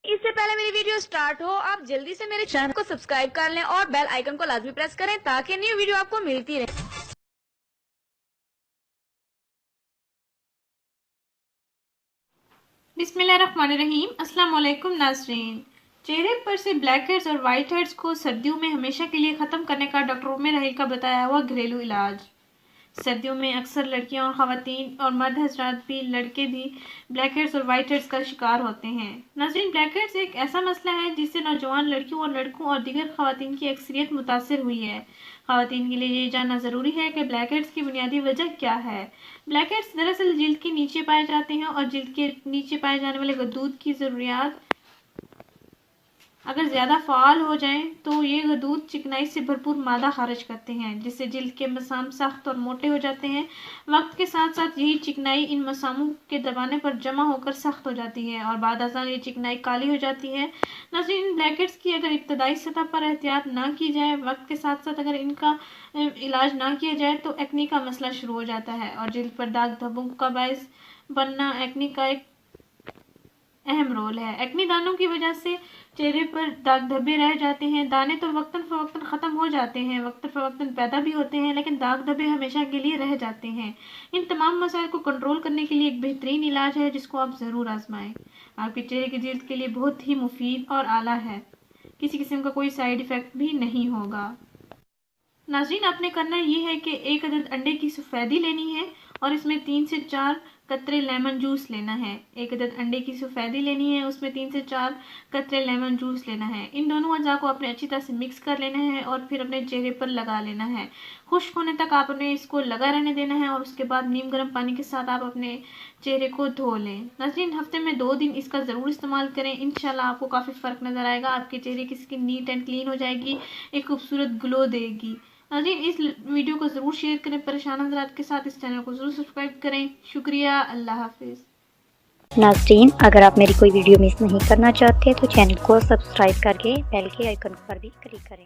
اس سے پہلے میری ویڈیو سٹارٹ ہو آپ جلدی سے میرے چینل کو سبسکرائب کر لیں اور بیل آئیکن کو لازمی پریس کریں تاکہ نیو ویڈیو آپ کو ملتی رہے۔ بسم اللہ الرحمن الرحیم۔ السلام علیکم ناظرین۔ چہرے پر سے بلیک ہیڈز اور وائٹ ہیڈز کو سردیوں میں ہمیشہ کے لیے ختم کرنے کا ڈاکٹر عمر راحیل کا بتایا ہوا گھریلو علاج۔ سردیوں میں اکثر لڑکیاں اور خواتین اور مرد حضرات بھی لڑکے بھی بلیک ہیڈز اور وائٹ ہیڈز کا شکار ہوتے ہیں۔ ناظرین، بلیک ہیڈز ایک ایسا مسئلہ ہے جس سے نوجوان لڑکیوں اور لڑکوں اور دیگر خواتین کی اکثریت متاثر ہوئی ہے۔ خواتین کے لیے یہ جاننا ضروری ہے کہ بلیک ہیڈز کی بنیادی وجہ کیا ہے۔ بلیک ہیڈز دراصل جلد کے نیچے پائے جاتے ہیں اور جلد کے نیچے پائے جانے والے غدود کی ضروریات اگر زیادہ فعال ہو جائیں تو یہ غدود چکنائی سے بھرپور مادہ خارج کرتے ہیں جس سے جلد کے مسام سخت اور موٹے ہو جاتے ہیں۔ وقت کے ساتھ ساتھ یہی چکنائی ان مساموں کے دبانے پر جمع ہو کر سخت ہو جاتی ہے اور بعد ازاں یہ چکنائی کالی ہو جاتی ہے۔ ناظرین، بلیک ہیڈز کی اگر ابتدائی سطح پر احتیاط نہ کی جائے، وقت کے ساتھ ساتھ اگر ان کا علاج نہ کیا جائے تو ایکنی کا مسئلہ شروع ہو جاتا ہے اور جلد پر داغ دھبوں کا باعث بننا ایکنی کا ایک اہم رول ہے۔ ایکنی دانوں کی وجہ سے چہرے پر داغ دھبے رہ جاتے ہیں۔ دانے تو وقتاً فوقتاً ختم ہو جاتے ہیں، وقتاً فوقتاً پیدا بھی ہوتے ہیں، لیکن داغ دھبے ہمیشہ کے لیے رہ جاتے ہیں۔ ان تمام مسائل کو کنٹرول کرنے کے لیے ایک بہترین علاج ہے جس کو آپ ضرور آزمائیں۔ آپ کے چہرے کی جلد کے لیے بہت ہی مفید اور اعلیٰ ہے، کسی قسم کا کوئی سائیڈ ایفیکٹ بھی نہیں ہوگا۔ ناظرین، آپ نے کرنا یہ ہے کہ ایک عدد انڈے کی سفیدی لینی ہے اور اس میں 3 سے 4 قطرے لیمن جوس لینا ہے۔ ایک عدد انڈے کی سفیدی لینی ہے، اس میں 3 سے 4 قطرے لیمن جوس لینا ہے۔ ان دونوں اجزاء کو اپنے اچھی طرح سے مکس کر لینا ہے اور پھر اپنے چہرے پر لگا لینا ہے۔ خشک ہونے تک آپ نے اس کو لگا رہنے دینا ہے اور اس کے بعد نیم گرم پانی کے ساتھ آپ اپنے چہرے کو دھو لیں۔ ناظرین، ہفتے میں 2 دن اس کا ضرور استعمال کریں، انشاءاللہ آپ کو کافی فرق نظر آئے گا۔ آپ کے چہرے کی سکن نیٹ اینڈ کلین ہو جائے گی، ایک خوبصورت گلو دے گی۔ ناظرین، اس ویڈیو کو ضرور شیئر کریں، پریشان حضرات کے ساتھ اس چینل کو ضرور سبسکرائب کریں۔ شکریہ، اللہ حافظ۔ ناظرین، اگر آپ میری کوئی ویڈیو مس نہیں کرنا چاہتے تو چینل کو سبسکرائب کر کے بیل کے آئیکن پر بھی کلک کریں۔